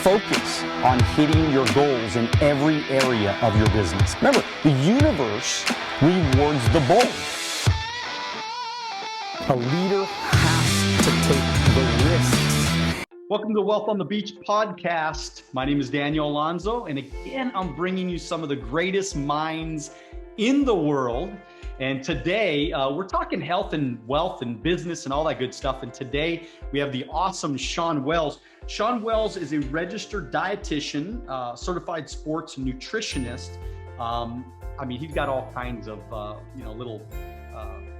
focus on hitting your goals in every area of your business. Remember, the universe rewards the bold. A leader has to take the risks. Welcome to Wealth on the Beach podcast. My name is Daniel Alonzo, and again, I'm bringing you some of the greatest minds in the world. And today, we're talking health and wealth and business and all that good stuff. And today, we have the awesome Shawn Wells. Shawn Wells is a registered dietitian, certified sports nutritionist. I mean, he's got all kinds of little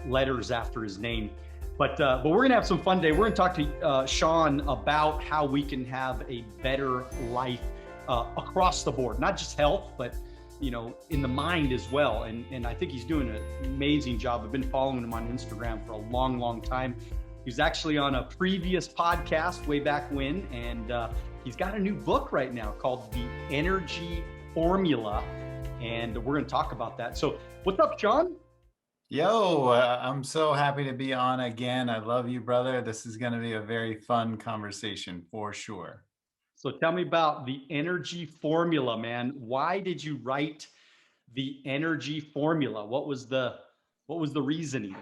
letters after his name. But we're gonna have some fun today. We're gonna talk to Shawn about how we can have a better life across the board, not just health, but in the mind as well. And I think he's doing an amazing job. I've been following him on Instagram for a long, long time. He was actually on a previous podcast way back when, and he's got a new book right now called The Energy Formula. And we're gonna talk about that. So what's up, Shawn? Yo, I'm so happy to be on again. I love you, brother. This is going to be a very fun conversation for sure. So tell me about the Energy Formula, man. Why did you write the Energy Formula? What was the reasoning?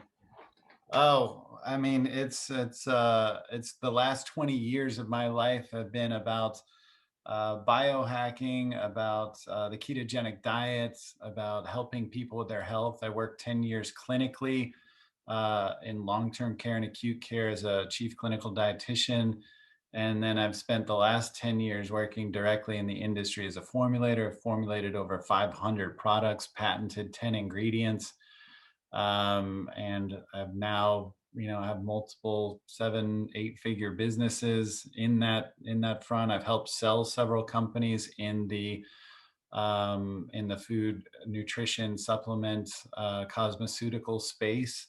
Oh, I mean, it's the last 20 years of my life have been about biohacking, about the ketogenic diet, about helping people with their health. I worked 10 years clinically in long-term care and acute care as a chief clinical dietitian. And then I've spent the last 10 years working directly in the industry as a formulator. I've formulated over 500 products, patented 10 ingredients. And I've now have multiple 7-8-figure businesses in that front. I've helped sell several companies in the food, nutrition, supplement, cosmeceutical space,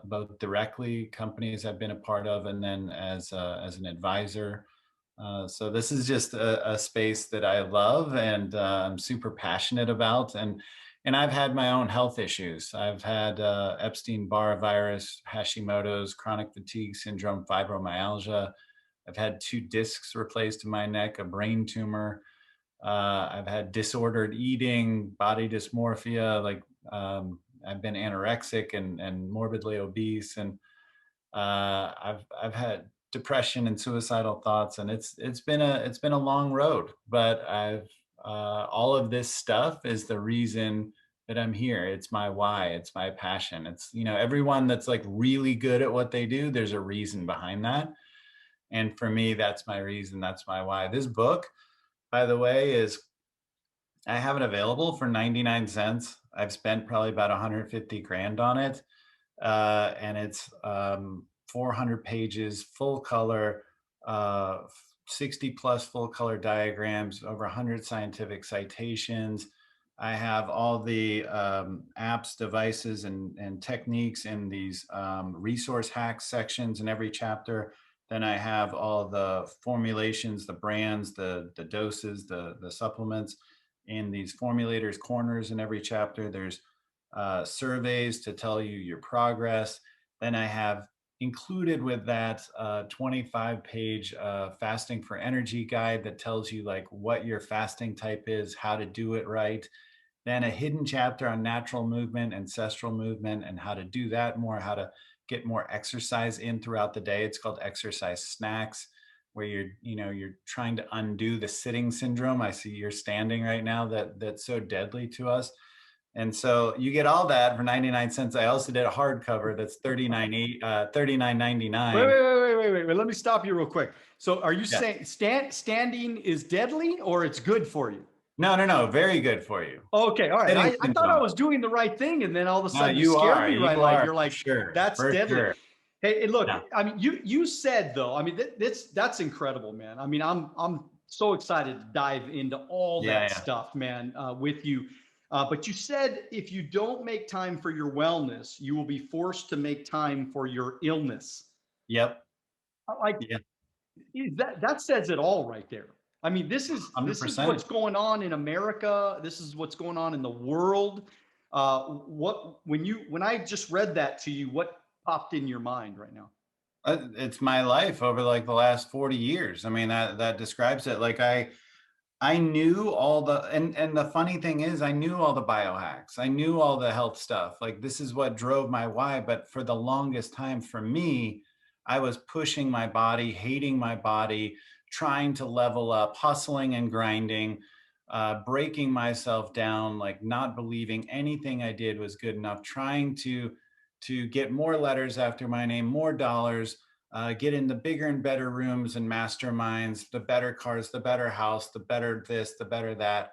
both directly companies I've been a part of, and then as an advisor. So this is just a space that I love and I'm super passionate about. And I've had my own health issues. I've had Epstein-Barr virus, Hashimoto's, chronic fatigue syndrome, fibromyalgia. I've had 2 discs replaced in my neck, a brain tumor. I've had disordered eating, body dysmorphia. I've been anorexic and morbidly obese, and I've had depression and suicidal thoughts, and it's been a long road. But all of this stuff is the reason that I'm here. It's my why. It's my passion. It's, everyone that's like really good at what they do, there's a reason behind that. And for me, that's my reason. That's my why. This book, by the way, I have it available for 99 cents. I've spent probably about 150 grand on it. And it's 400 pages, full color, 60 plus full color diagrams, over 100 scientific citations. I have all the apps, devices, and techniques in these resource hacks sections in every chapter. Then I have all the formulations, the brands, the doses, the supplements in these formulators corners in every chapter. There's surveys to tell you your progress. Then I have included with that 25-page fasting for energy guide that tells you like what your fasting type is, how to do it right. Then a hidden chapter on natural movement, ancestral movement, and how to do that more, how to get more exercise in throughout the day. It's called exercise snacks, where you're trying to undo the sitting syndrome. I see you're standing right now, that's so deadly to us. And so you get all that for 99 cents. I also did a hardcover that's $39.99. Wait. Let me stop you real quick. So are you saying standing is deadly or it's good for you? No. Very good for you. Okay. All right. I thought I was doing the right thing. And then all of a sudden you scared me, right? Like you're like, sure, that's deadly. Sure. Hey, look, no. I mean, you said though, I mean, that's incredible, man. I mean, I'm so excited to dive into all that stuff, man, with you. But you said if you don't make time for your wellness, you will be forced to make time for your illness. Yep. That says it all right there. I mean, this is 100%. What's going on in America. This is what's going on in the world. When I just read that to you, what popped in your mind right now? It's my life over like the last 40 years. I mean, that describes it. Like I knew all the, and the funny thing is I knew all the biohacks. I knew all the health stuff. Like this is what drove my why. But for the longest time for me, I was pushing my body, hating my body, trying to level up, hustling and grinding, breaking myself down, like not believing anything I did was good enough, trying to get more letters after my name, more dollars, get in the bigger and better rooms and masterminds, the better cars, the better house, the better this, the better that.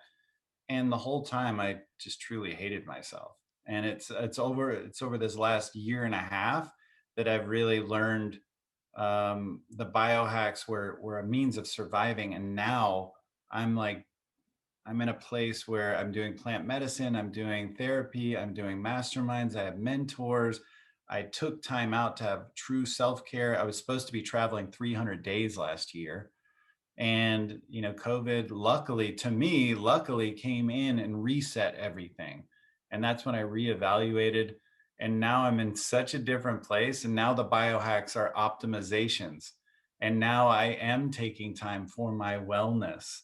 And the whole time I just truly hated myself. And it's over this last year and a half that I've really learned the biohacks were a means of surviving. And now I'm like, I'm in a place where I'm doing plant medicine, I'm doing therapy, I'm doing masterminds, I have mentors. I took time out to have true self-care. I was supposed to be traveling 300 days last year. And, COVID, luckily to me, luckily came in and reset everything. And that's when I reevaluated. And now I'm in such a different place. And now the biohacks are optimizations. And now I am taking time for my wellness,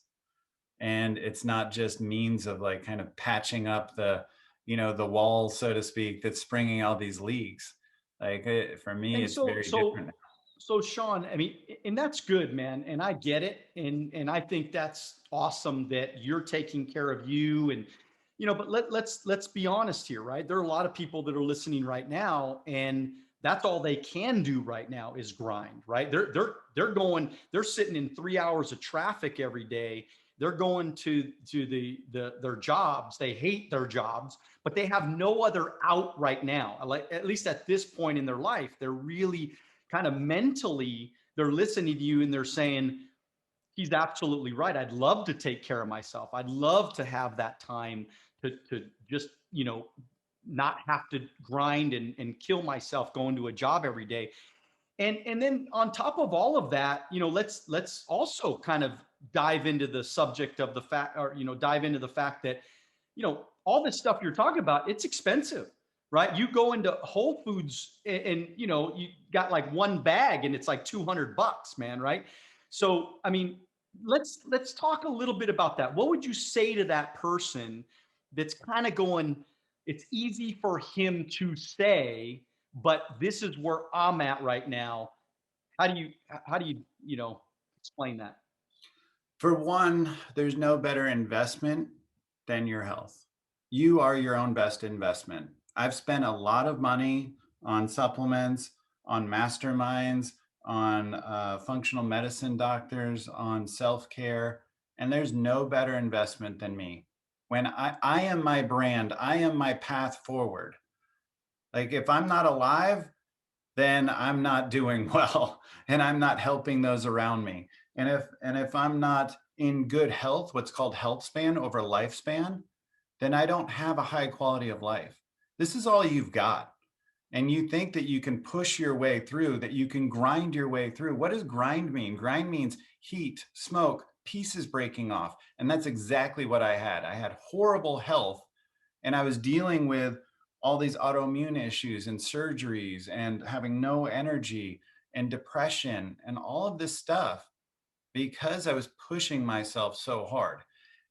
and it's not just means of like kind of patching up the wall, so to speak, that's springing all these leaks. Like for me And it's so, very so, different. so Shawn, I mean, and that's good, man. And I get it. And I think that's awesome that you're taking care of you. And, but let's be honest here, right? There are a lot of people that are listening right now, and that's all they can do right now is grind, right? They're sitting in 3 hours of traffic every day. They're going to their jobs. They hate their jobs, but they have no other out right now. Like, at least at this point in their life, they're really kind of mentally, they're listening to you and they're saying, he's absolutely right. I'd love to take care of myself. I'd love to have that time to just, not have to grind and kill myself going to a job every day. And then on top of all of that, let's also kind of dive into the subject of the fact, or dive into the fact that all this stuff you're talking about, it's expensive, right? You go into Whole Foods and you got like one bag and it's like $200, man, right? So I mean, let's talk a little bit about that. What would you say to that person that's kind of going, it's easy for him to say, but this is where I'm at right now. How do you explain that? For one, there's no better investment than your health. You are your own best investment. I've spent a lot of money on supplements, on masterminds, on functional medicine doctors, on self-care, and there's no better investment than me. When I am my brand, I am my path forward. Like if I'm not alive, then I'm not doing well and I'm not helping those around me. And if I'm not in good health, what's called health span over lifespan, then I don't have a high quality of life. This is all you've got. And you think that you can push your way through, that you can grind your way through. What does grind mean? Grind means heat, smoke, pieces breaking off. And that's exactly what I had. I had horrible health, and I was dealing with all these autoimmune issues and surgeries and having no energy and depression and all of this stuff because I was pushing myself so hard.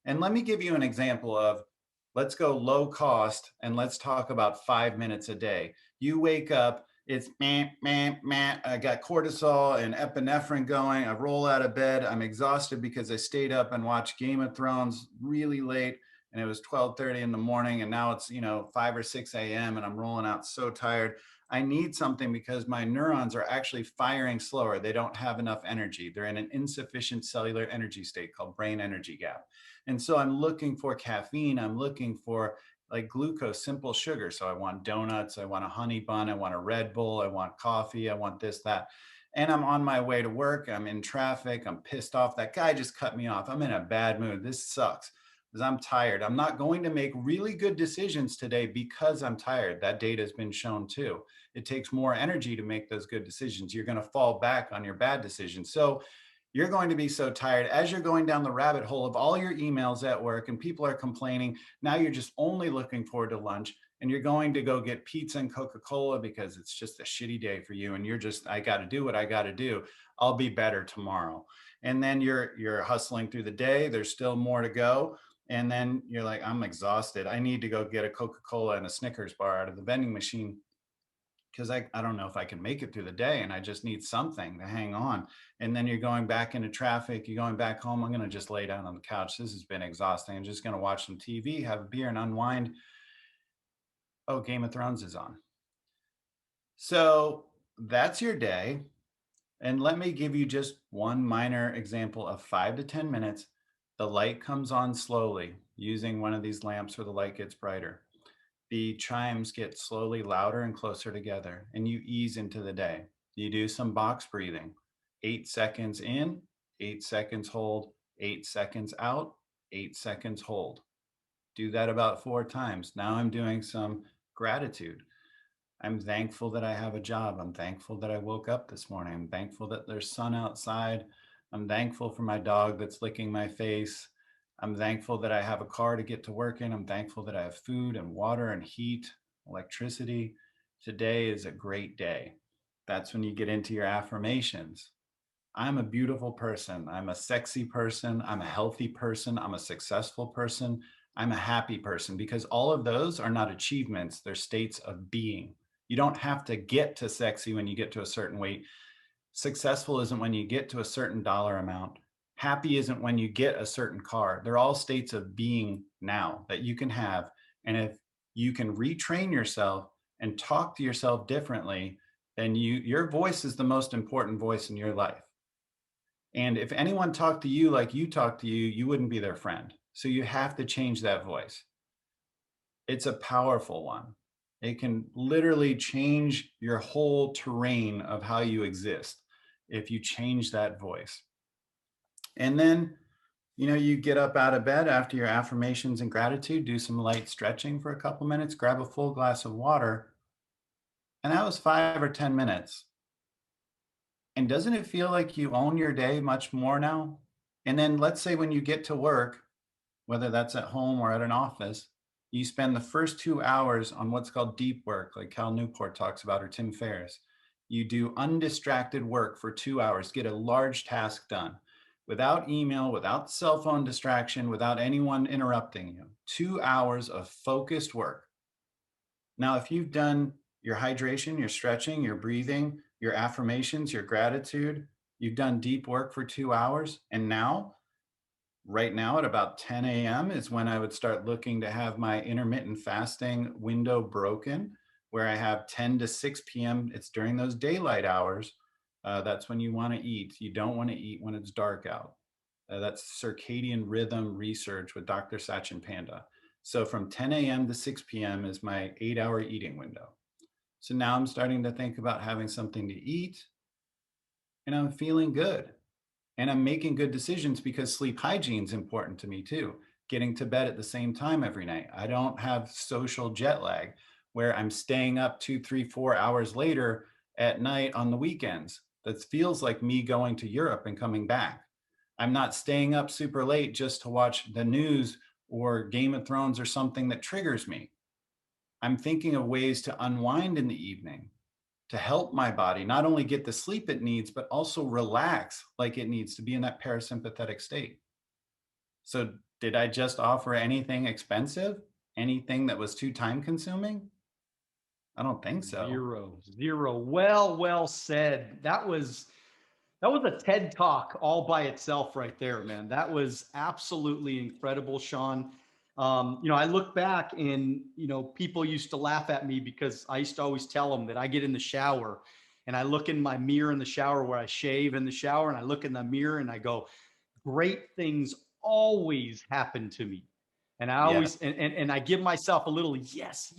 And let me give you an example of, let's go low cost and let's talk about 5 minutes a day. You wake up, it's meh, meh, meh. I got cortisol and epinephrine going. I roll out of bed. I'm exhausted because I stayed up and watched Game of Thrones really late, and it was 12:30 in the morning, and now it's 5 or 6 a.m. and I'm rolling out so tired. I need something because my neurons are actually firing slower. They don't have enough energy. They're in an insufficient cellular energy state called brain energy gap. And so I'm looking for caffeine. I'm looking for like glucose, simple sugar. So I want donuts. I want a honey bun. I want a Red Bull. I want coffee. I want this, that. And I'm on my way to work. I'm in traffic. I'm pissed off. That guy just cut me off. I'm in a bad mood. This sucks because I'm tired. I'm not going to make really good decisions today because I'm tired. That data has been shown too. It takes more energy to make those good decisions. You're going to fall back on your bad decisions. So you're going to be so tired as you're going down the rabbit hole of all your emails at work and people are complaining. Now you're just only looking forward to lunch and you're going to go get pizza and Coca-Cola because it's just a shitty day for you, and you're just, I got to do what I got to do. I'll be better tomorrow. And then you're hustling through the day. There's still more to go. And then you're like, I'm exhausted. I need to go get a Coca-Cola and a Snickers bar out of the vending machine because I don't know if I can make it through the day, and I just need something to hang on. And then you're going back into traffic, you're going back home. I'm going to just lay down on the couch. This has been exhausting. I'm just going to watch some TV, have a beer, and unwind. Oh, Game of Thrones is on. So that's your day. And let me give you just one minor example of 5 to 10 minutes. The light comes on slowly using one of these lamps where the light gets brighter. The chimes get slowly louder and closer together, and you ease into the day. You do some box breathing, 8 seconds in, 8 seconds hold, 8 seconds out, 8 seconds hold. Do that about 4 times. Now I'm doing some gratitude. I'm thankful that I have a job. I'm thankful that I woke up this morning. I'm thankful that there's sun outside. I'm thankful for my dog that's licking my face. I'm thankful that I have a car to get to work in. I'm thankful that I have food and water and heat, electricity. Today is a great day. That's when you get into your affirmations. I'm a beautiful person. I'm a sexy person. I'm a healthy person. I'm a successful person. I'm a happy person, because all of those are not achievements. They're states of being. You don't have to get to sexy when you get to a certain weight. Successful isn't when you get to a certain dollar amount. Happy isn't when you get a certain car. They're all states of being now that you can have. And if you can retrain yourself and talk to yourself differently, then your voice is the most important voice in your life. And if anyone talked to you like you talk to you, you wouldn't be their friend. So you have to change that voice. It's a powerful one. It can literally change your whole terrain of how you exist if you change that voice. And then, you get up out of bed after your affirmations and gratitude, do some light stretching for a couple minutes, grab a full glass of water. And that was 5 or 10 minutes. And doesn't it feel like you own your day much more now? And then let's say when you get to work, whether that's at home or at an office, you spend the first 2 hours on what's called deep work, like Cal Newport talks about, or Tim Ferriss. You do undistracted work for 2 hours, get a large task done without email, without cell phone distraction, without anyone interrupting you. 2 hours of focused work. Now, if you've done your hydration, your stretching, your breathing, your affirmations, your gratitude, you've done deep work for 2 hours, and now right now at about 10 a.m. is when I would start looking to have my intermittent fasting window broken, where I have 10 to 6 p.m. It's during those daylight hours. That's when you want to eat. You don't want to eat when it's dark out. That's circadian rhythm research with Dr. Sachin Panda. So from 10 a.m. to 6 p.m. is my 8-hour eating window. So now I'm starting to think about having something to eat, and I'm feeling good. And I'm making good decisions because sleep hygiene is important to me too. Getting to bed at the same time every night. I don't have social jet lag where I'm staying up 2, 3, 4 hours later at night on the weekends. That feels like me going to Europe and coming back. I'm not staying up super late just to watch the news or Game of Thrones or something that triggers me. I'm thinking of ways to unwind in the evening, to help my body not only get the sleep it needs, but also relax like it needs to be in that parasympathetic state. So did I just offer anything expensive? Anything that was too time consuming? I don't think so. Zero. Well said. That was a TED talk all by itself right there, man. That was absolutely incredible, Shawn. I look back and, people used to laugh at me because I used to always tell them that I get in the shower and I look in my mirror in the shower where I shave in the shower, and I look in the mirror and I go, great things always happen to me. And I Yeah. always, and I give myself a little yes,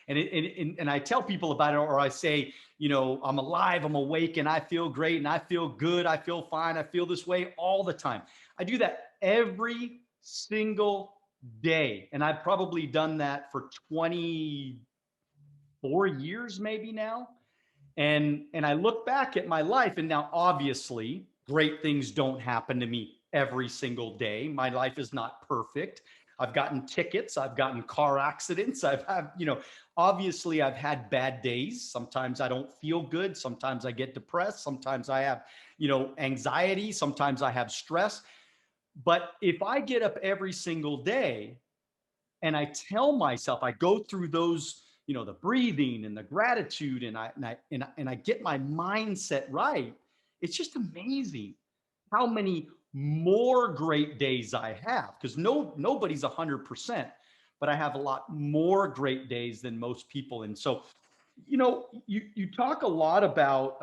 and I tell people about it, or I say, I'm alive, I'm awake, and I feel great, and I feel good, I feel fine, I feel this way all the time. I do that every single day. And I've probably done that for 24 years, maybe now. And I look back at my life, and now obviously great things don't happen to me every single day. My life is not perfect. I've gotten tickets. I've gotten car accidents. I've had, obviously I've had bad days. Sometimes I don't feel good. Sometimes I get depressed. Sometimes I have, anxiety. Sometimes I have stress. But if I get up every single day and I tell myself, I go through those, the breathing and the gratitude, and I get my mindset right, it's just amazing how many more great days I have. Because nobody's 100%, but I have a lot more great days than most people. And so, you talk a lot about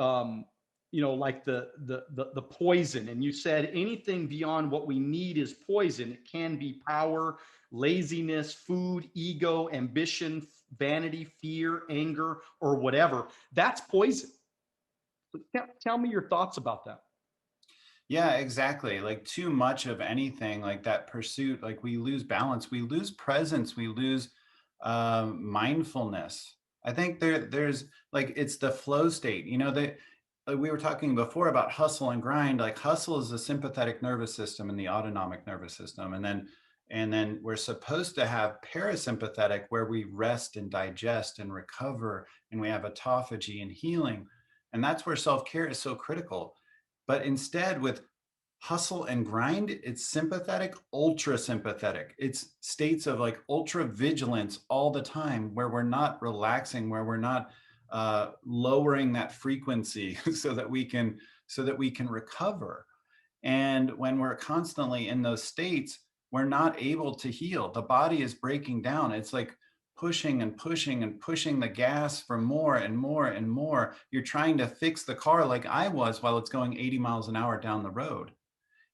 like the poison, and you said anything beyond what we need is poison. It can be power, laziness, food, ego, ambition, vanity, fear, anger, or whatever. That's poison. Tell me your thoughts about that. Yeah, exactly. Like too much of anything, like that pursuit, like we lose balance, we lose presence, we lose mindfulness. I think there's like it's the flow state. That we were talking before about hustle and grind. Like hustle is the sympathetic nervous system and the autonomic nervous system, and then we're supposed to have parasympathetic where we rest and digest and recover, and we have autophagy and healing, and that's where self care is so critical. But instead, with hustle and grind, it's sympathetic, ultra sympathetic. It's states of like ultra vigilance all the time, where we're not relaxing, where we're not lowering that frequency so that we can recover. And when we're constantly in those states, we're not able to heal. The body is breaking down. It's like pushing and pushing and pushing the gas for more and more and more. You're trying to fix the car like I was while it's going 80 miles an hour down the road.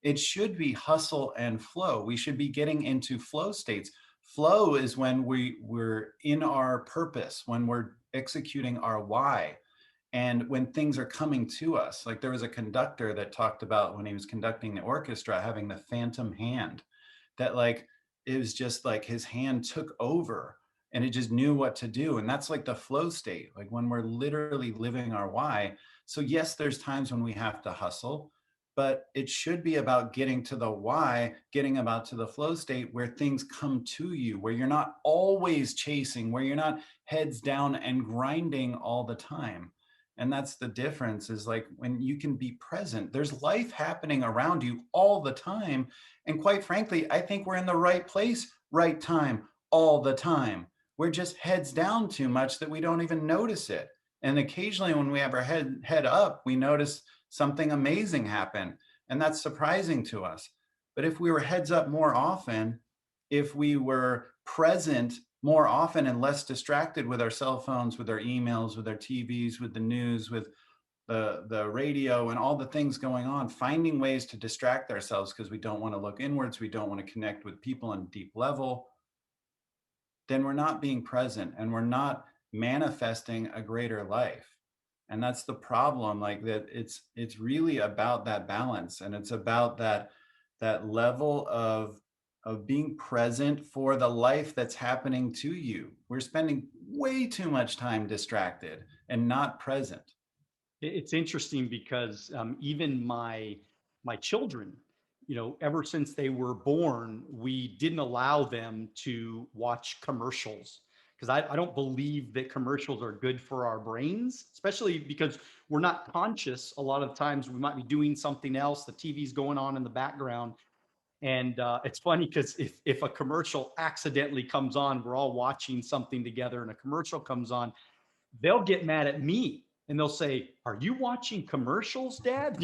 It should be hustle and flow. We should be getting into flow states. Flow is when we're in our purpose, when we're executing our why, and when things are coming to us. Like there was a conductor that talked about when he was conducting the orchestra having the phantom hand, that like it was just like his hand took over and it just knew what to do. And that's like the flow state, like when we're literally living our why. So yes, there's times when we have to hustle, but it should be about getting to the why, getting about to the flow state where things come to you, where you're not always chasing, where you're not heads down and grinding all the time. And that's the difference, is like when you can be present, there's life happening around you all the time. And quite frankly, I think we're in the right place, right time, all the time. We're just heads down too much that we don't even notice it. And occasionally when we have our head up, we notice something amazing happen. And that's surprising to us. But if we were heads up more often, if we were present more often and less distracted with our cell phones, with our emails, with our TVs, with the news, with the radio and all the things going on, finding ways to distract ourselves because we don't want to look inwards, we don't want to connect with people on a deep level, then we're not being present and we're not manifesting a greater life. And that's the problem. Like that, it's really about that balance, and it's about that level of being present for the life that's happening to you. We're spending way too much time distracted and not present. It's interesting because even my children, ever since they were born, we didn't allow them to watch commercials, because I don't believe that commercials are good for our brains, especially because we're not conscious. A lot of times we might be doing something else. The TV's going on in the background. And it's funny because if a commercial accidentally comes on, we're all watching something together and a commercial comes on, they'll get mad at me and they'll say, "Are you watching commercials, Dad?"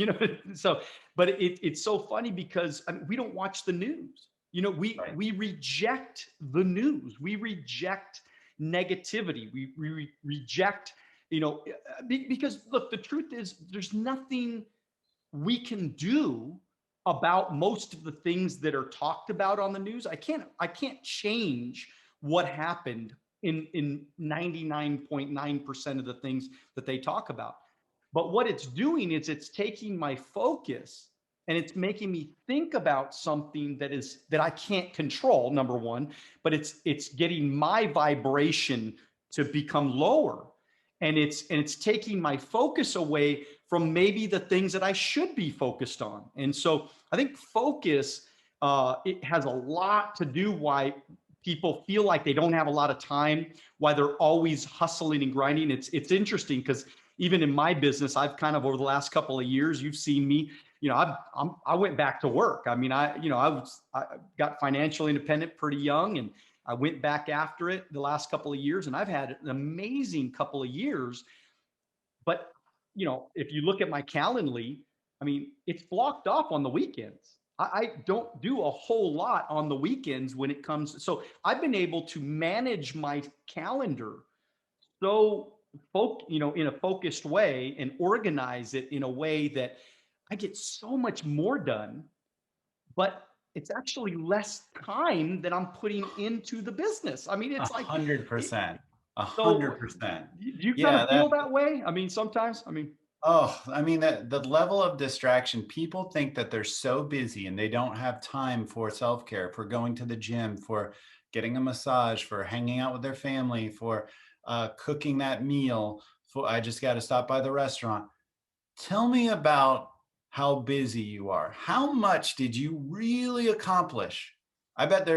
So, but it's so funny because I mean, we don't watch the news. Right. We reject the news. We reject negativity. We reject, because look, the truth is there's nothing we can do about most of the things that are talked about on the news. I can't change what happened in 99.9% of the things that they talk about. But what it's doing is it's taking my focus and it's making me think about something that I can't control, number one, but it's getting my vibration to become lower. And it's taking my focus away from maybe the things that I should be focused on. And so I think focus it has a lot to do why people feel like they don't have a lot of time, why they're always hustling and grinding. It's interesting because even in my business, I've kind of over the last couple of years, you've seen me, I went back to work. I mean, I got financially independent pretty young, and I went back after it the last couple of years, and I've had an amazing couple of years. But, if you look at my Calendly, I mean, it's blocked off on the weekends. I don't do a whole lot on the weekends when it comes. So I've been able to manage my calendar so in a focused way and organize it in a way that I get so much more done, but it's actually less time that I'm putting into the business. I mean, A it's like, hundred it, percent, a so hundred percent. do you kind Yeah, of feel that way? I mean, sometimes, oh, I mean, the level of distraction, people think that they're so busy and they don't have time for self-care, for going to the gym, for getting a massage, for hanging out with their family, for cooking that meal, for I just got to stop by the restaurant. Tell me about how busy you are. How much did you really accomplish? I bet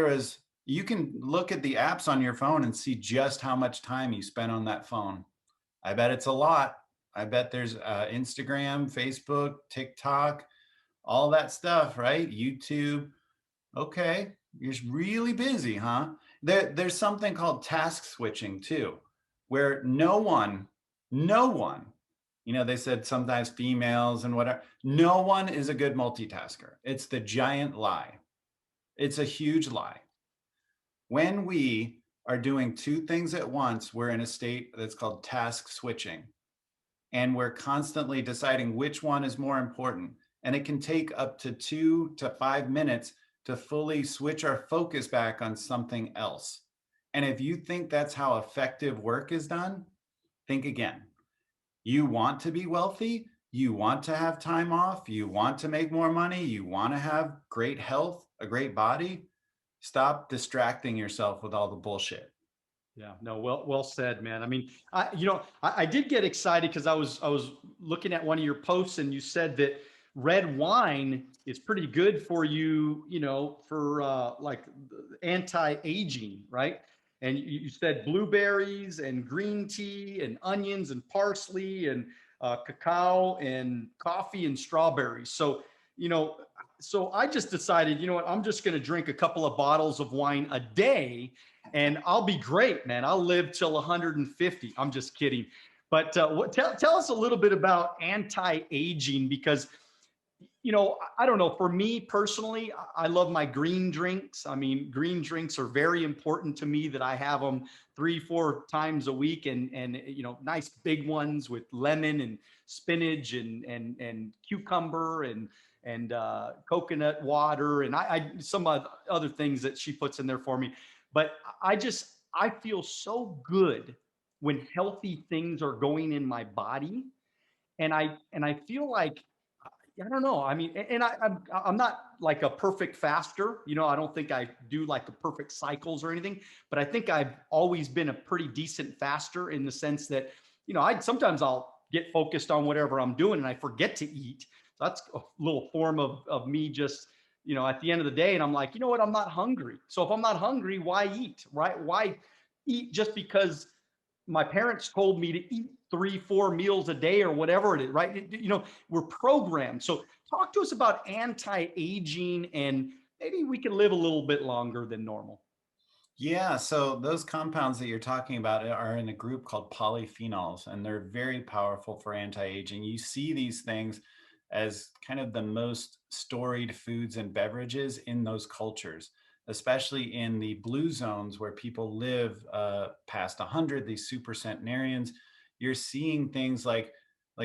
you can look at the apps on your phone and see just how much time you spent on that phone. I bet it's a lot. I bet there's Instagram, Facebook, TikTok, all that stuff, right? YouTube. Okay, you're really busy, huh? There's something called task switching too, where no one, they said sometimes females and whatever, no one is a good multitasker. It's the giant lie. It's a huge lie. When we are doing two things at once, we're in a state that's called task switching, and we're constantly deciding which one is more important. And it can take up to 2 to 5 minutes to fully switch our focus back on something else. And if you think that's how effective work is done, think again. You want to be wealthy, you want to have time off, you want to make more money, you want to have great health, a great body. Stop distracting yourself with all the bullshit. yeah, no, well said, man. I mean, I did get excited because I was looking at one of your posts, and you said that red wine is pretty good for you, for like anti-aging, right? And you said blueberries and green tea and onions and parsley and cacao and coffee and strawberries. You know, so I just decided, I'm just going to drink a couple of bottles of wine a day, and I'll be great, man. I'll live till 150. I'm just kidding. But tell us a little bit about anti-aging, because I don't know. For me personally, I love my green drinks. I mean, green drinks are very important to me, that I have them 3, 4 times a week, and nice big ones with lemon and spinach and cucumber and coconut water, and I some other things that she puts in there for me. But I feel so good when healthy things are going in my body, and I feel like, I don't know. I mean, and I'm not like a perfect faster. I don't think I do like the perfect cycles or anything, but I think I've always been a pretty decent faster, in the sense that, sometimes I'll get focused on whatever I'm doing and I forget to eat. So that's a little form of me just, at the end of the day, and I'm like, you know what? I'm not hungry. So if I'm not hungry, why eat, right? Why eat just because my parents told me to eat 3, 4 meals a day or whatever it is, right? We're programmed. So talk to us about anti-aging, and maybe we can live a little bit longer than normal. Yeah, so those compounds that you're talking about are in a group called polyphenols, and they're very powerful for anti-aging. You see these things as kind of the most storied foods and beverages in those cultures, especially in the blue zones where people live past 100, these super centenarians. You're seeing things like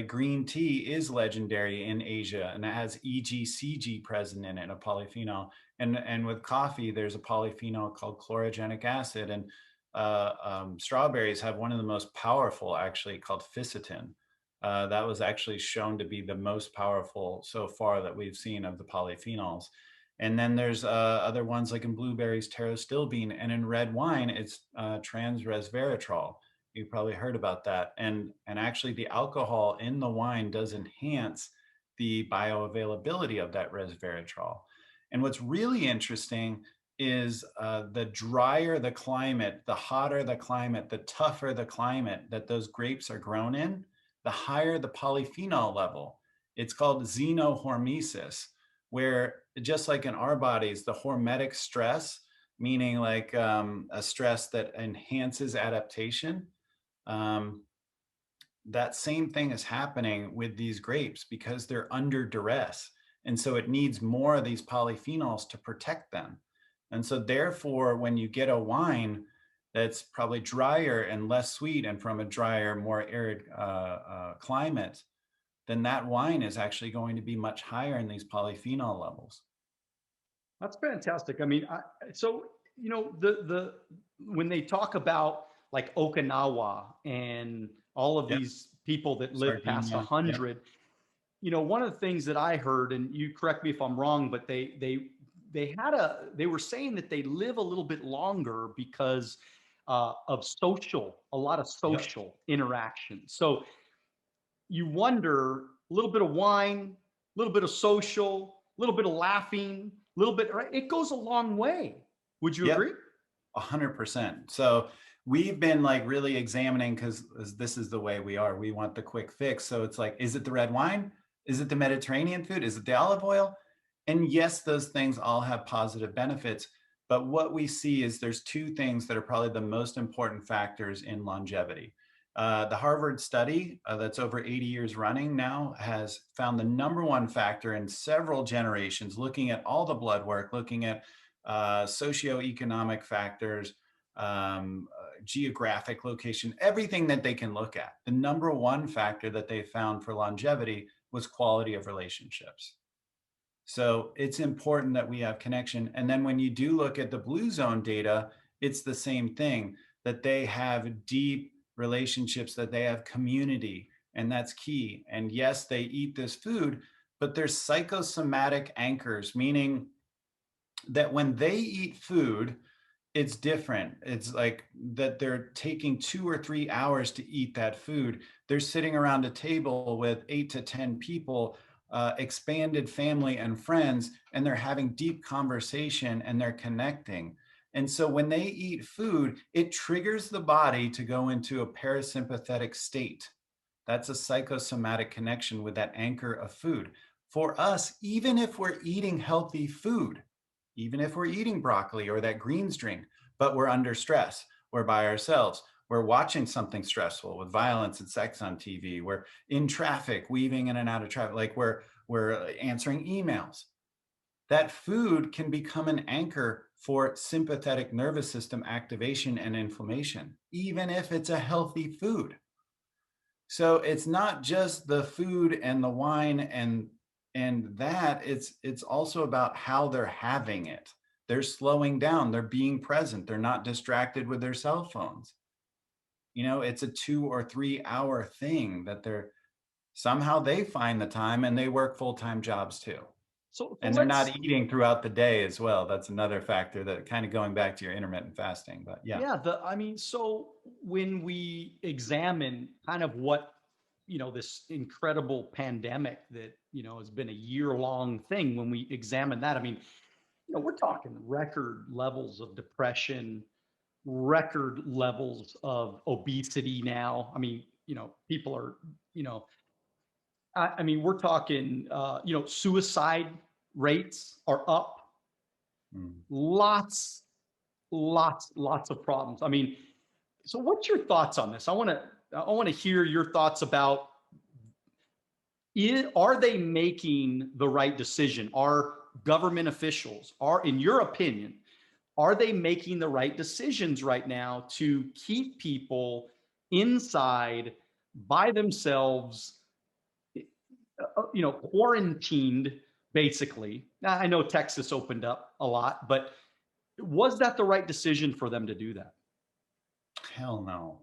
green tea is legendary in Asia, and it has EGCG present in it, a polyphenol. And with coffee, there's a polyphenol called chlorogenic acid, and strawberries have one of the most powerful, actually, called ficitin. That was actually shown to be the most powerful so far that we've seen of the polyphenols. And then there's other ones like in blueberries, pterostilbene, and in red wine, it's trans resveratrol. You probably heard about that. And actually, the alcohol in the wine does enhance the bioavailability of that resveratrol. And what's really interesting is the drier the climate, the hotter the climate, the tougher the climate that those grapes are grown in, the higher the polyphenol level. It's called xenohormesis, where just like in our bodies, the hormetic stress, meaning like a stress that enhances adaptation, um, that same thing is happening with these grapes because they're under duress. And so it needs more of these polyphenols to protect them. And so therefore, when you get a wine that's probably drier and less sweet and from a drier, more arid climate, then that wine is actually going to be much higher in these polyphenol levels. That's fantastic. I mean, so the when they talk about like Okinawa and all of Yep. these people that live past Sardinia. Yep. 100, one of the things that I heard, and you correct me if I'm wrong, but they were saying that they live a little bit longer because of a lot of Yep. social interaction. So you wonder, a little bit of wine, a little bit of social, a little bit of laughing, a little bit, right? It goes a long way. Would you Yep. agree? 100%. So we've been like really examining, because this is the way we are. We want the quick fix. So it's like, is it the red wine? Is it the Mediterranean food? Is it the olive oil? And yes, those things all have positive benefits. But what we see is there's two things that are probably the most important factors in longevity. The Harvard study that's over 80 years running now has found the number one factor in several generations, looking at all the blood work, looking at socioeconomic factors, geographic location, everything that they can look at. The number one factor that they found for longevity was quality of relationships. So it's important that we have connection. And then when you do look at the blue zone data, it's the same thing, that they have deep relationships, that they have community, and that's key. And yes, they eat this food, but there's psychosomatic anchors, meaning that when they eat food, it's different. It's like that they're taking 2 or 3 hours to eat that food. They're sitting around a table with 8 to 10 people, expanded family and friends, and they're having deep conversation and they're connecting. And so when they eat food, it triggers the body to go into a parasympathetic state. That's a psychosomatic connection with that anchor of food. For us, even if we're eating healthy food, even if we're eating broccoli or that greens drink, but we're under stress, we're by ourselves, we're watching something stressful with violence and sex on TV, we're in traffic, weaving in and out of traffic, like we're answering emails. That food can become an anchor for sympathetic nervous system activation and inflammation, even if it's a healthy food. So it's not just the food and the wine and that, it's also about how they're having it. They're slowing down, they're being present, they're not distracted with their cell phones. It's a 2 or 3 hour thing that somehow they find the time, and they work full-time jobs too. So And they're not eating throughout the day as well. That's another factor, that kind of going back to your intermittent fasting, but yeah. yeah, so when we examine kind of what, this incredible pandemic that, has been a year-long thing, when we examine that, I mean, we're talking record levels of depression, record levels of obesity now. I mean, people are, I mean, we're talking, suicide rates are up. Mm. Lots of problems. I mean, so what's your thoughts on this? I want to hear your thoughts about, are they making the right decision? Are government officials, in your opinion, are they making the right decisions right now to keep people inside by themselves, quarantined, basically? Now, I know Texas opened up a lot, but was that the right decision for them to do that? Hell no.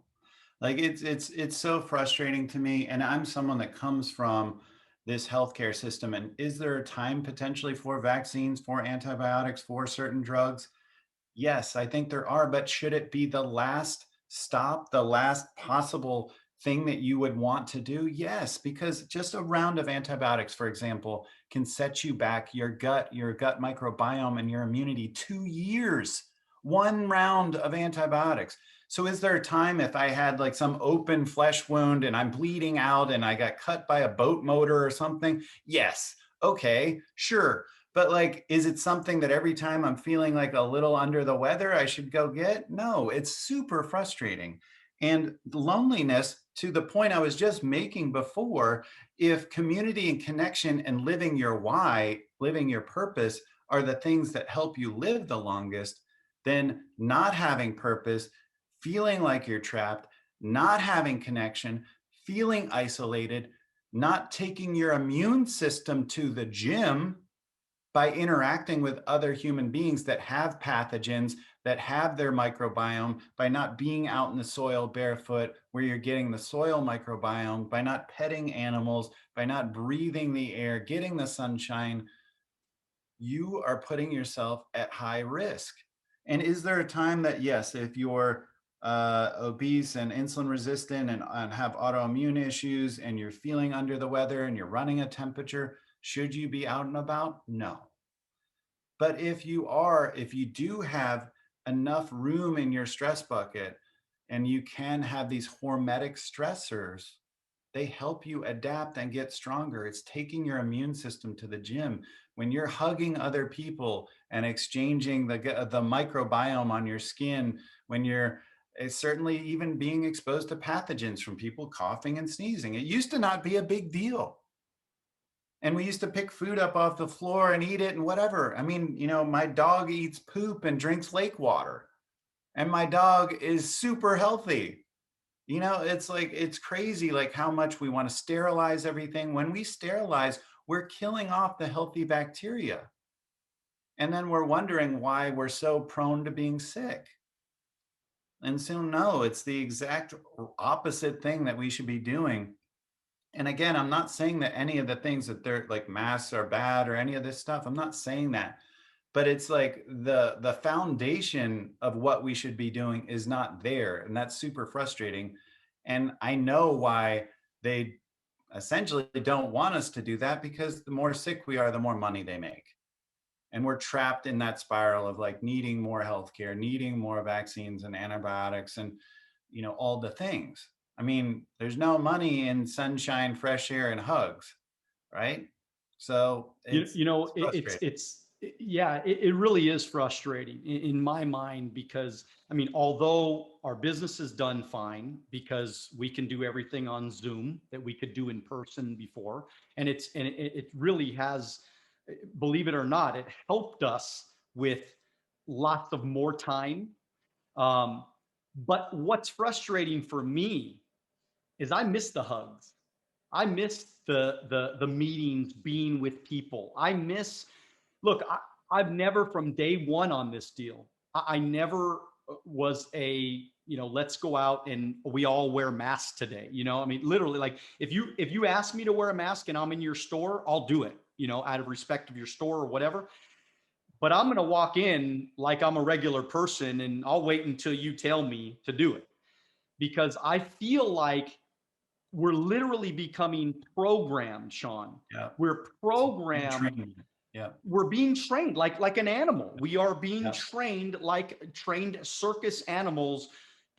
Like it's so frustrating to me. And I'm someone that comes from this healthcare system. And is there a time potentially for vaccines, for antibiotics, for certain drugs? Yes, I think there are, but should it be the last stop, the last possible thing that you would want to do? Yes, because just a round of antibiotics, for example, can set you back your gut microbiome and your immunity 2 years. One round of antibiotics. So is there a time if I had like some open flesh wound and I'm bleeding out and I got cut by a boat motor or something? Yes. Okay, sure. But like, is it something that every time I'm feeling like a little under the weather, I should go get? No, it's super frustrating. And loneliness, to the point I was just making before, if community and connection and living your why, living your purpose are the things that help you live the longest, then not having purpose, feeling like you're trapped, not having connection, feeling isolated, not taking your immune system to the gym by interacting with other human beings that have pathogens, that have their microbiome, by not being out in the soil barefoot where you're getting the soil microbiome, by not petting animals, by not breathing the air, getting the sunshine, you are putting yourself at high risk. And is there a time that, yes, if you're obese and insulin resistant and have autoimmune issues and you're feeling under the weather and you're running a temperature, should you be out and about? No. But if you do have enough room in your stress bucket and you can have these hormetic stressors, they help you adapt and get stronger. It's taking your immune system to the gym. When you're hugging other people and exchanging the microbiome on your skin, when you're certainly even being exposed to pathogens from people coughing and sneezing. It used to not be a big deal. And we used to pick food up off the floor and eat it and whatever. I mean, my dog eats poop and drinks lake water, and my dog is super healthy. It's like, it's crazy, like how much we want to sterilize everything. When we sterilize, we're killing off the healthy bacteria. And then we're wondering why we're so prone to being sick. And so, no, it's the exact opposite thing that we should be doing. And again, I'm not saying that any of the things that they're like masks are bad or any of this stuff. I'm not saying that. But it's like the foundation of what we should be doing is not there. And that's super frustrating. And I know why they essentially don't want us to do that, because the more sick we are, the more money they make. And we're trapped in that spiral of like needing more healthcare, needing more vaccines and antibiotics and, all the things. I mean, there's no money in sunshine, fresh air, and hugs, right? So it's frustrating. Yeah, it really is frustrating in my mind, because I mean, although our business is done fine because we can do everything on Zoom that we could do in person before, and it really has, believe it or not, it helped us with lots of more time. Um, but what's frustrating for me is I miss the hugs. I miss the meetings, being with people. Look, I've never, from day one on this deal, I never was let's go out and we all wear masks today. I mean, literally, like if you ask me to wear a mask and I'm in your store, I'll do it, out of respect of your store or whatever. But I'm going to walk in like I'm a regular person and I'll wait until you tell me to do it, because I feel like we're literally becoming programmed, Shawn. Yeah. We're programmed. Yeah. We're being trained like an animal. We are being Yeah. trained like trained circus animals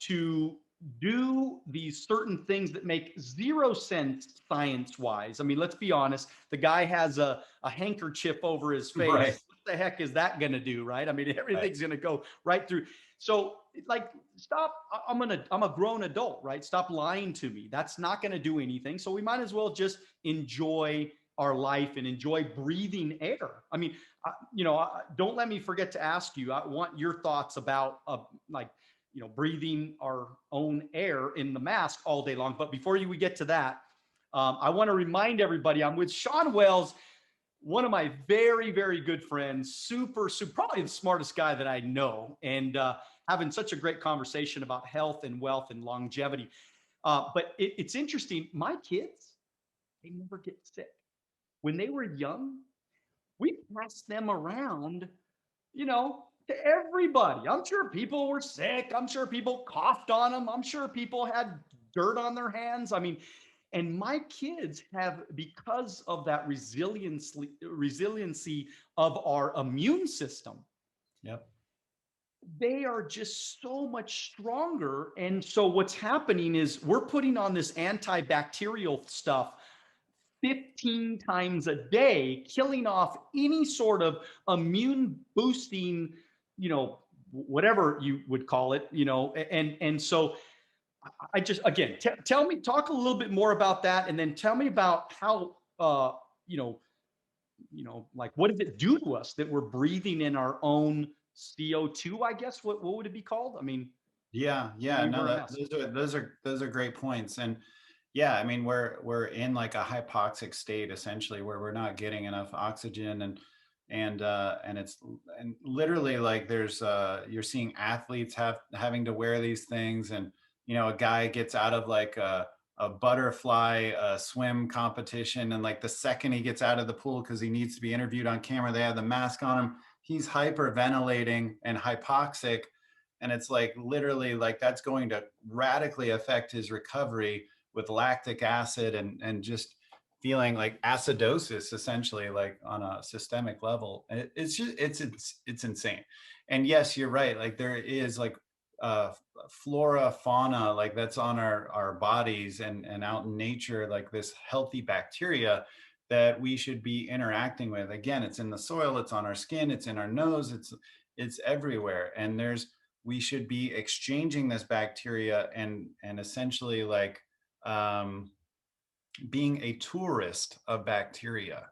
to do these certain things that make zero sense science-wise. I mean, let's be honest. The guy has a handkerchief over his face. Right. What the heck is that going to do, right? I mean, everything's going to go right through. So, like, stop. I'm a grown adult, right? Stop lying to me. That's not going to do anything. So we might as well just enjoy our life and enjoy breathing air. I mean, don't let me forget to ask you. I want your thoughts about breathing our own air in the mask all day long. But before we get to that, I want to remind everybody I'm with Shawn Wells, one of my very, very good friends, super, probably the smartest guy that I know, and having such a great conversation about health and wealth and longevity. But it's interesting. My kids, they never get sick. When they were young, we passed them around, to everybody. I'm sure people were sick. I'm sure people coughed on them. I'm sure people had dirt on their hands. I mean, And my kids have, because of that resiliency of our immune system, Yep. they are just so much stronger. And so what's happening is we're putting on this antibacterial stuff 15 times a day, killing off any sort of immune boosting, whatever you would call it, and so I just, again, talk a little bit more about that, and then tell me about how, like, what does it do to us that we're breathing in our own CO2? I guess what would it be called? I mean, Yeah, we no, wear a mask. those are great points. And yeah, I mean, we're in like a hypoxic state essentially, where we're not getting enough oxygen, and literally, like, there's you're seeing athletes having to wear these things. And a guy gets out of like a butterfly swim competition, and like the second he gets out of the pool, because he needs to be interviewed on camera, they have the mask on him, he's hyperventilating and hypoxic. And it's like, literally, like, that's going to radically affect his recovery with lactic acid, and just feeling like acidosis, essentially, like on a systemic level. And it's just, it's insane. And yes, you're right, like there is like uh flora, fauna, like that's on our bodies, and out in nature, like this healthy bacteria that we should be interacting with. Again, it's in the soil, it's on our skin, it's in our nose, it's everywhere. And we should be exchanging this bacteria, and essentially, like, um, being a tourist of bacteria,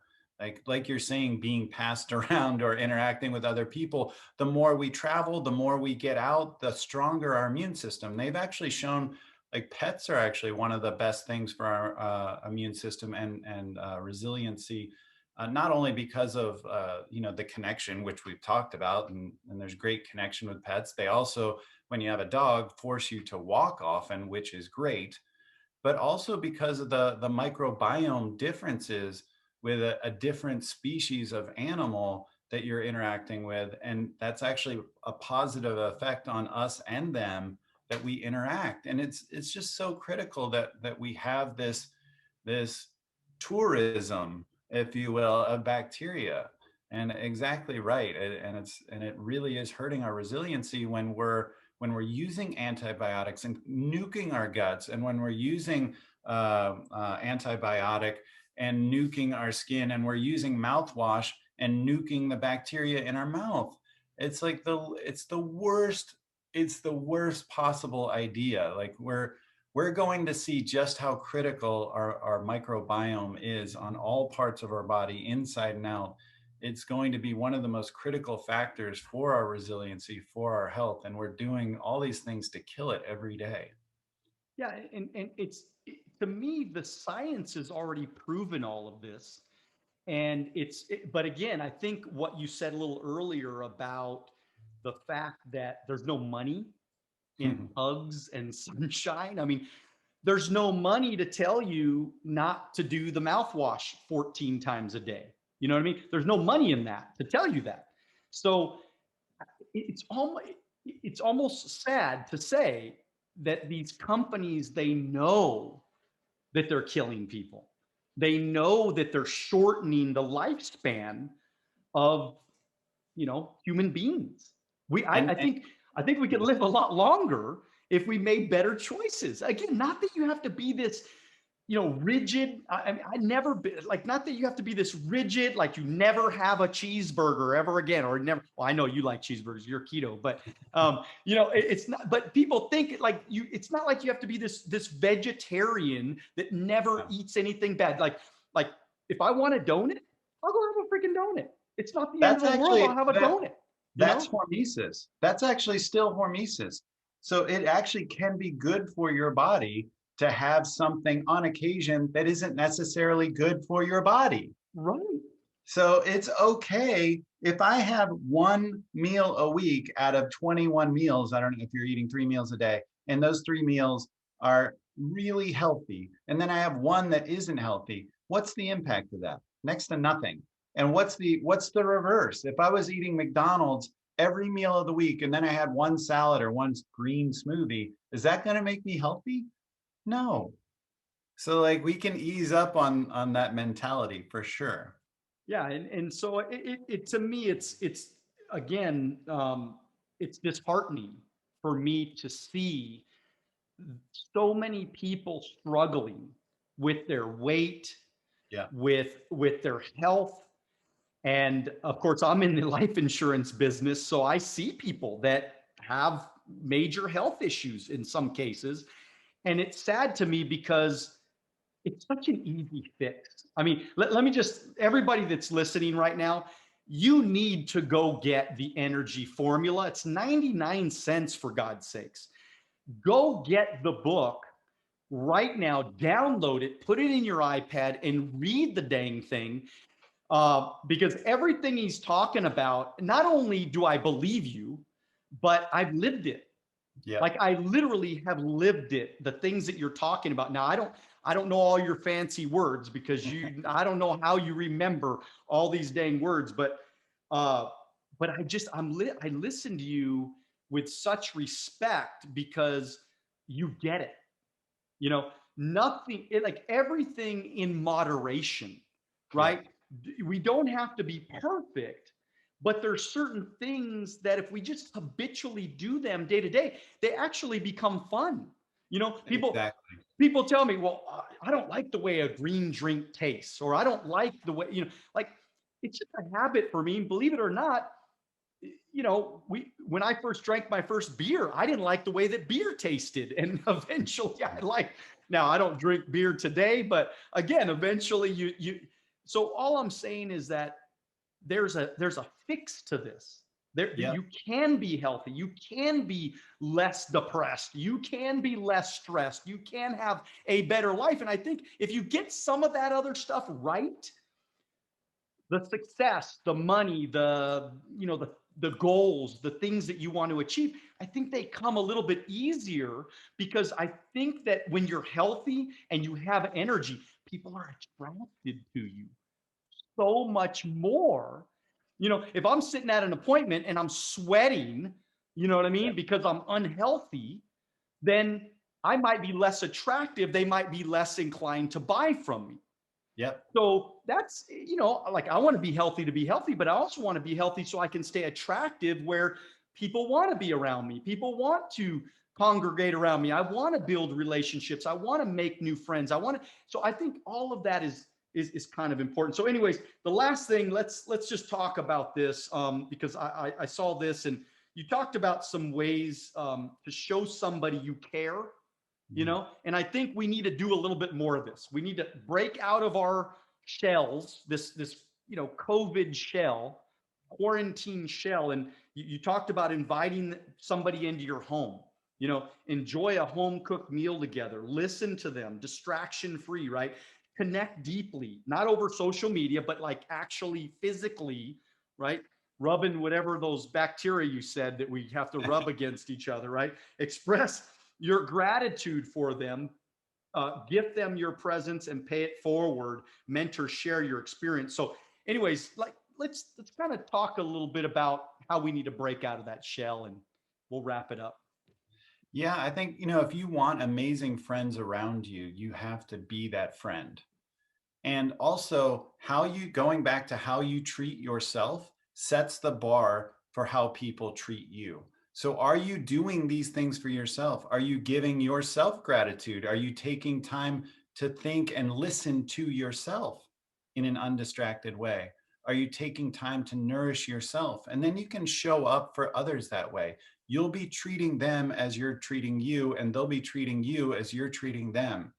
like you're saying, being passed around or interacting with other people. The more we travel, the more we get out, the stronger our immune system. They've actually shown, like, pets are actually one of the best things for our immune system, and resiliency. Not only because of the connection, which we've talked about, and there's great connection with pets. They also, when you have a dog, force you to walk often, which is great, but also because of the microbiome differences with a different species of animal that you're interacting with. And that's actually a positive effect on us and them, that we interact. And it's just so critical that we have this tourism, if you will, of bacteria. And exactly right. And it really is hurting our resiliency when we're using antibiotics and nuking our guts, and when we're using antibiotic and nuking our skin, and we're using mouthwash and nuking the bacteria in our mouth. It's like it's the worst possible idea. Like, we're going to see just how critical our microbiome is on all parts of our body, inside and out. It's going to be one of the most critical factors for our resiliency, for our health. And we're doing all these things to kill it every day. Yeah, and to me, the science has already proven all of this. And but again, I think what you said a little earlier about the fact that there's no money in hugs and sunshine. I mean, there's no money to tell you not to do the mouthwash 14 times a day. You know what I mean? There's no money in that to tell you that. So it's almost sad to say that these companies, they know that they're killing people. They know that they're shortening the lifespan of human beings. and, I think we could live a lot longer if we made better choices. Again, not that you have to be this rigid. I never been like, not that you have to be this rigid, like you never have a cheeseburger ever again, or never. Well, I know you like cheeseburgers, you're keto, but it's not. But people think like you. It's not like you have to be this vegetarian that never eats anything bad. Like if I want a donut, I'll go have a freaking donut. It's not the end of that's the world. actually I'll have a donut. that's hormesis. That's actually still hormesis. So it actually can be good for your body to have something on occasion that isn't necessarily good for your body. Right. So it's okay if I have one meal a week out of 21 meals. I don't know if you're eating 3 meals a day, and those 3 meals are really healthy, and then I have one that isn't healthy. What's the impact of that? Next to nothing. And what's the reverse? If I was eating McDonald's every meal of the week, and then I had one salad or one green smoothie, is that going to make me healthy? No. So like we can ease up on that mentality for sure. Yeah, and so it to me it's again it's disheartening for me to see so many people struggling with their weight, Yeah. with their health. And of course, I'm in the life insurance business, so I see people that have major health issues in some cases. And it's sad to me because it's such an easy fix. I mean, let me just, everybody that's listening right now, you need to go get the energy formula. It's 99 cents for God's sakes. Go get the book right now, download it, put it in your iPad, and read the dang thing. Because everything he's talking about, not only do I believe you, but I've lived it. Yeah. Like I literally have lived it. The things that you're talking about. Now, I don't know all your fancy words because I don't know how you remember all these dang words, uh, but I listen to you with such respect because you get it. You know, like everything in moderation, Yeah. right? We don't have to be perfect, but there's certain things that if we just habitually do them day to day, they actually become fun. You know, Exactly. people tell me, well, I don't like the way a green drink tastes, or I don't like the way, like it's just a habit for me. Believe it or not, when I first drank my first beer, I didn't like the way that beer tasted. And eventually now I don't drink beer today, but again, eventually so all I'm saying is that there's a fix to this. Yeah. You can be healthy. You can be less depressed. You can be less stressed. You can have a better life. And I think if you get some of that other stuff right, the success, the money, the goals, the things that you want to achieve, I think they come a little bit easier because I think that when you're healthy and you have energy, people are attracted to you so much more. If I'm sitting at an appointment and I'm sweating, you know what I Yeah. mean, because I'm unhealthy, then I might be less attractive. They might be less inclined to buy from me. Yep. So that's, like I want to be healthy, but I also want to be healthy so I can stay attractive where people want to be around me. People want to congregate around me. I want to build relationships. I want to make new friends. So I think all of that is kind of important. So anyways, the last thing, let's just talk about this because I saw this and you talked about some ways to show somebody you care, Mhm. and I think we need to do a little bit more of this. We need to break out of our shells, this COVID shell, quarantine shell. And you talked about inviting somebody into your home. Enjoy a home cooked meal together, listen to them, distraction free, right? Connect deeply, not over social media, but like actually physically, right? Rubbing whatever those bacteria you said that we have to rub against each other, right? Express your gratitude for them, gift them your presence and pay it forward. Mentor, share your experience. So anyways, like let's kind of talk a little bit about how we need to break out of that shell, and we'll wrap it up. Yeah, I think, if you want amazing friends around you, you have to be that friend. And also, going back to how you treat yourself sets the bar for how people treat you. So, are you doing these things for yourself? Are you giving yourself gratitude? Are you taking time to think and listen to yourself in an undistracted way? Are you taking time to nourish yourself? And then you can show up for others that way. You'll be treating them as you're treating you, and they'll be treating you as you're treating them.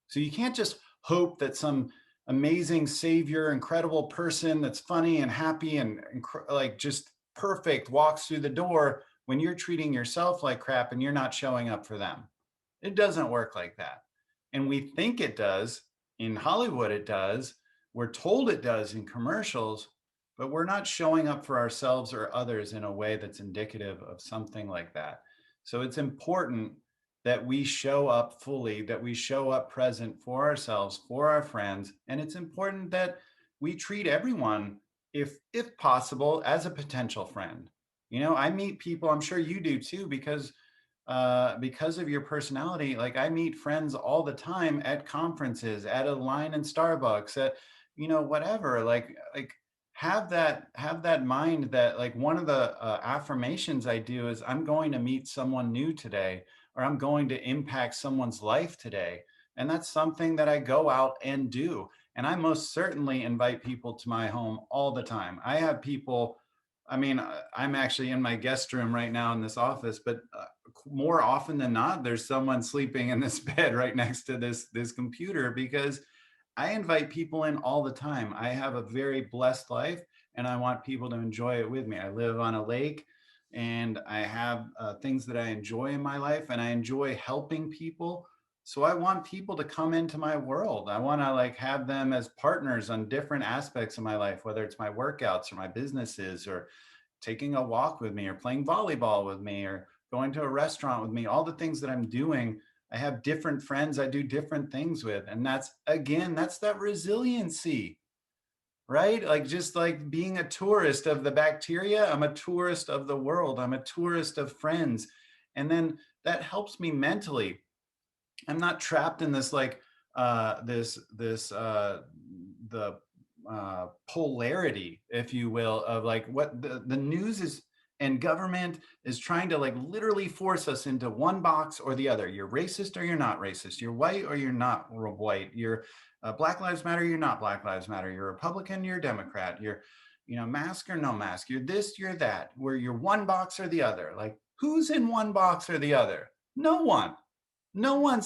So you can't just hope that some amazing savior, incredible person that's funny and happy and like just perfect walks through the door when you're treating yourself like crap and you're not showing up for them. It doesn't work like that. And we think it does. In Hollywood, it does. We're told it does in commercials, but we're not showing up for ourselves or others in a way that's indicative of something like that. So it's important that we show up fully, that we show up present for ourselves, for our friends. And it's important that we treat everyone, if possible, as a potential friend. I meet people, I'm sure you do too, because because of your personality. Like I meet friends all the time at conferences, at a line in Starbucks, at, you know, whatever. Like have that mind that like one of the affirmations I do is I'm going to meet someone new today, or I'm going to impact someone's life today. And that's something that I go out and do. And I most certainly invite people to my home all the time. I have people, I mean, I'm actually in my guest room right now in this office, but more often than not, there's someone sleeping in this bed right next to this computer, because I invite people in all the time. I have a very blessed life, and I want people to enjoy it with me. I live on a lake, and I have things that I enjoy in my life, and I enjoy helping people. So I want people to come into my world. I want to like have them as partners on different aspects of my life, whether it's my workouts or my businesses, or taking a walk with me, or playing volleyball with me, or going to a restaurant with me. All the things that I'm doing, I have different friends I do different things with. And that's, again, that's that resiliency, right? Like just like being a tourist of the bacteria, I'm a tourist of the world. I'm a tourist of friends. And then that helps me mentally. I'm not trapped in this like the polarity, if you will, of like what the news is and government is trying to like literally force us into one box or the other. You're racist or you're not racist. You're white or you're not white. You're Black Lives Matter. You're not Black Lives Matter. You're Republican. You're Democrat. You're, you know, mask or no mask. You're this. You're that. Where you're one box or the other. Like who's in one box or the other? No one. No one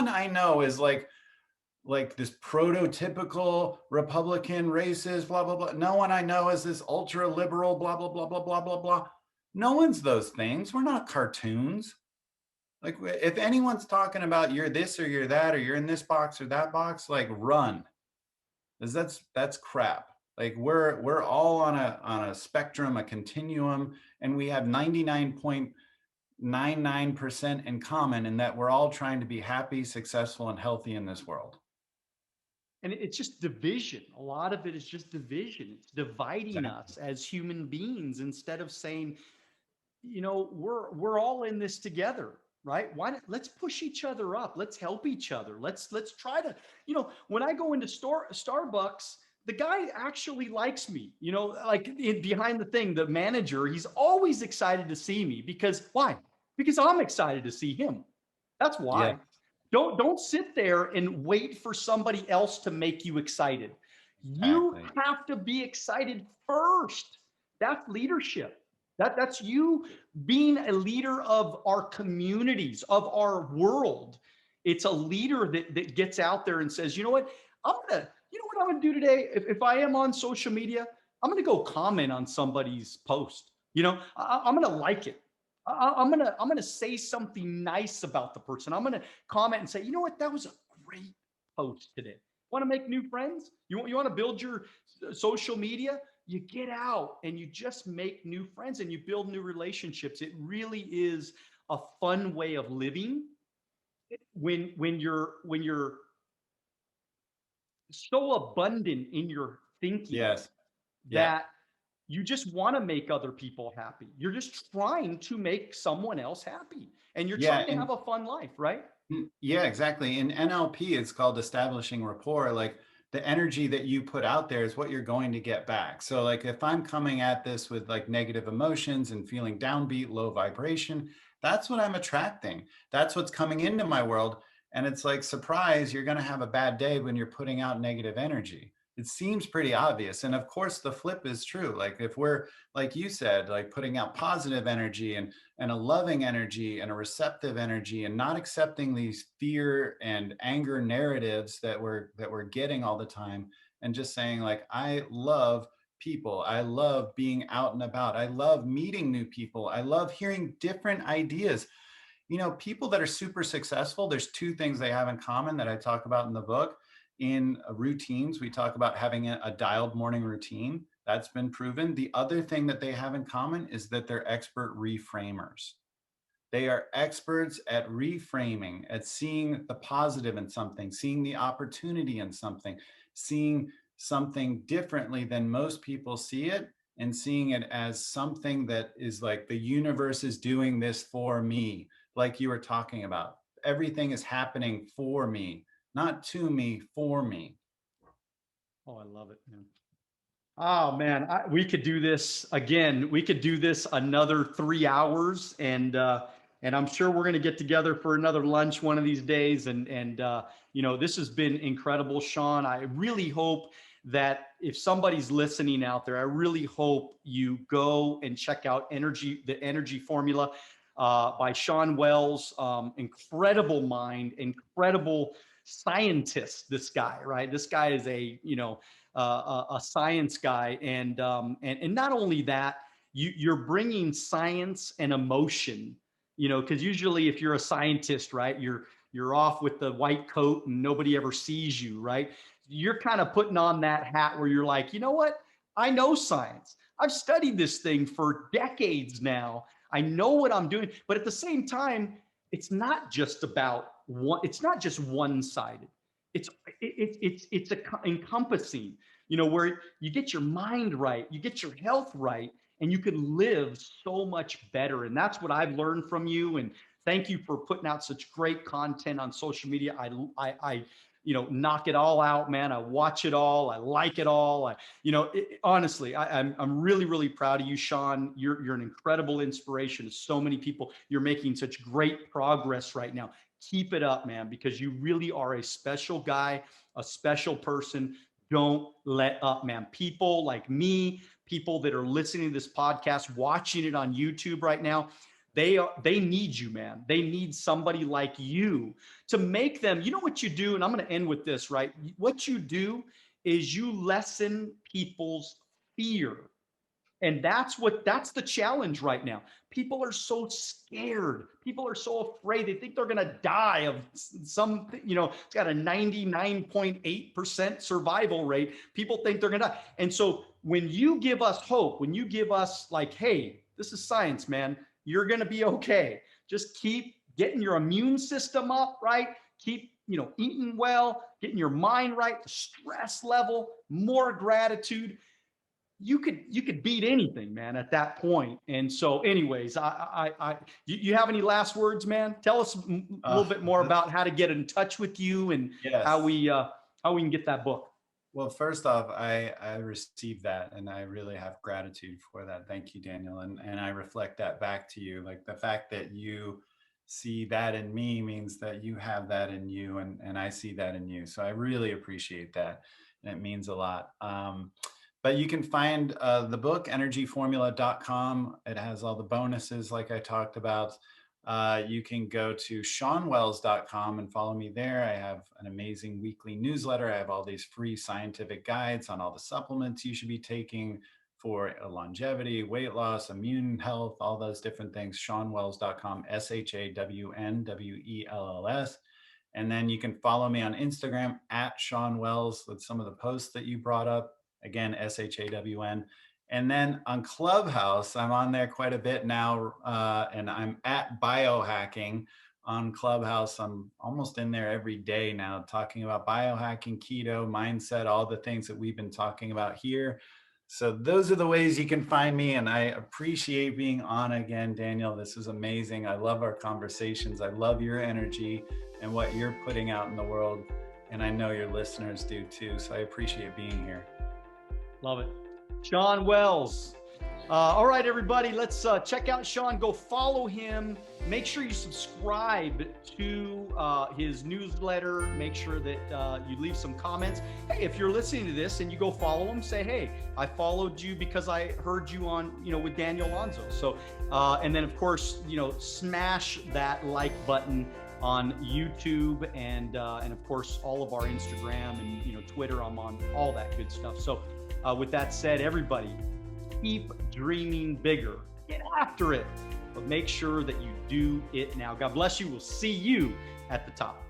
I know is like this prototypical Republican racist, blah, blah, blah. No one I know is this ultra liberal, blah, blah, blah, blah, blah, blah, blah. No one's those things. We're not cartoons. Like if anyone's talking about you're this or you're that, or you're in this box or that box, like run. Because that's crap. Like we're all on a spectrum, a continuum, and we have 99.99% in common in that we're all trying to be happy, successful, and healthy in this world. And it's just division. A lot of it is just division. It's dividing Exactly. us as human beings instead of saying, you know, we're all in this together, right? Why not, let's push each other up. Let's help each other. Let's try to, you know, when I go into Starbucks, the guy actually likes me, you know, like behind the thing, the manager, he's always excited to see me because why? Because I'm excited to see him. That's Yeah, why. Don't sit there and wait for somebody else to make you excited. You exactly. have to be excited first. That's leadership. That's you being a leader of our communities, of our world. It's a leader that gets out there and says, you know what, you know what I'm gonna do today? If I am on social media, I'm gonna go comment on somebody's post. You know, I'm gonna like it. I'm gonna say something nice about the person. I'm gonna comment and say, you know what, that was a great post today. Want to make new friends? You want to build your social media? You get out and you just make new friends and you build new relationships. It really is a fun way of living when you're so abundant in your thinking Yes. Yeah. that you just want to make other people happy. You're just trying to make someone else happy and you're Yeah. trying to have And a fun life, right? yeah, exactly. In NLP, it's called establishing rapport. Like the energy that you put out there is what you're going to get back. So like if I'm coming at this with like negative emotions and feeling downbeat, low vibration, that's what I'm attracting. That's what's coming into my world. And it's like, surprise, you're going to have a bad day when you're putting out negative energy. It seems pretty obvious. And of course, the flip is true. Like if we're, like you said, like putting out positive energy and a loving energy and a receptive energy, and not accepting these fear and anger narratives that we're getting all the time, and just saying like, I love people, I love being out and about, I love meeting new people, I love hearing different ideas. You know, people that are super successful, there's two things they have in common that I talk about in the book. In routines, we talk about having a dialed morning routine. That's been proven. The other thing that they have in common is that they're expert reframers. They are experts at reframing, at seeing the positive in something, seeing the opportunity in something, seeing something differently than most people see it, and seeing it as something that is like the universe is doing this for me. like you were talking about. Everything is happening for me, not to me, for me. Oh, I love it, man. Oh man, we could do this again. We could do this another 3 hours, and I'm sure we're going to get together for another lunch one of these days. And this has been incredible, Shawn. I really hope that if somebody's listening out there, I really hope you go and check out the Energy Formula by Shawn Wells. Incredible mind, incredible scientist. This guy, right? This guy is a science guy, and not only that, you're bringing science and emotion, because usually if you're a scientist, right, you're off with the white coat and nobody ever sees you, right? You're kind of putting on that hat where you're like, you know what? I know science. I've studied this thing for decades now. I know what I'm doing, but at the same time, it's not just about one. It's not just one-sided. It's encompassing, where you get your mind right, you get your health right, and you can live so much better. And that's what I've learned from you. And thank you for putting out such great content on social media. I knock it all out, man. I watch it all. I like it all. Honestly, I'm really, really proud of you, Shawn. You're an incredible inspiration to so many people. You're making such great progress right now. Keep it up, man, because you really are a special guy, a special person. Don't let up, man. People like me, people that are listening to this podcast, watching it on YouTube right now, they need you, man. They need somebody like you to make them. You know what you do, and I'm going to end with this, right? What you do is you lessen people's fear. And that's the challenge right now. People are so scared. People are so afraid. They think they're going to die of some, it's got a 99.8% survival rate. People think they're going to die. And so when you give us hope, when you give us like, hey, this is science, man, you're going to be okay. Just keep getting your immune system up, right? Keep, eating well, getting your mind right, the stress level, more gratitude. You could beat anything, man, at that point. And so anyways, you have any last words, man? Tell us a little bit more about how to get in touch with you and yes. how we can get that book. Well, first off, I received that, and I really have gratitude for that. Thank you, Daniel. And I reflect that back to you. Like, the fact that you see that in me means that you have that in you, and I see that in you. So I really appreciate that, and it means a lot. But you can find the book, energyformula.com. It has all the bonuses like I talked about. You can go to shawnwells.com and follow me there. I have an amazing weekly newsletter. I have all these free scientific guides on all the supplements you should be taking for longevity, weight loss, immune health, all those different things. shawnwells.com, ShawnWells. And then you can follow me on Instagram at Shawn Wells with some of the posts that you brought up. Again, ShaWN. And then on Clubhouse, I'm on there quite a bit now, and I'm at Biohacking on Clubhouse. I'm almost in there every day now, talking about biohacking, keto, mindset, all the things that we've been talking about here. So those are the ways you can find me, and I appreciate being on again, Daniel. This is amazing. I love our conversations. I love your energy and what you're putting out in the world, and I know your listeners do too. So I appreciate being here. Love it. Shawn Wells. All right, everybody, let's check out Shawn. Go follow him. Make sure you subscribe to his newsletter. Make sure that you leave some comments. Hey, if you're listening to this and you go follow him, say, hey, I followed you because I heard you on, with Daniel Alonzo. So, and then of course, smash that like button on YouTube and of course all of our Instagram and Twitter. I'm on all that good stuff. So with that said, everybody, keep dreaming bigger. Get after it, but make sure that you do it now. God bless you. We'll see you at the top.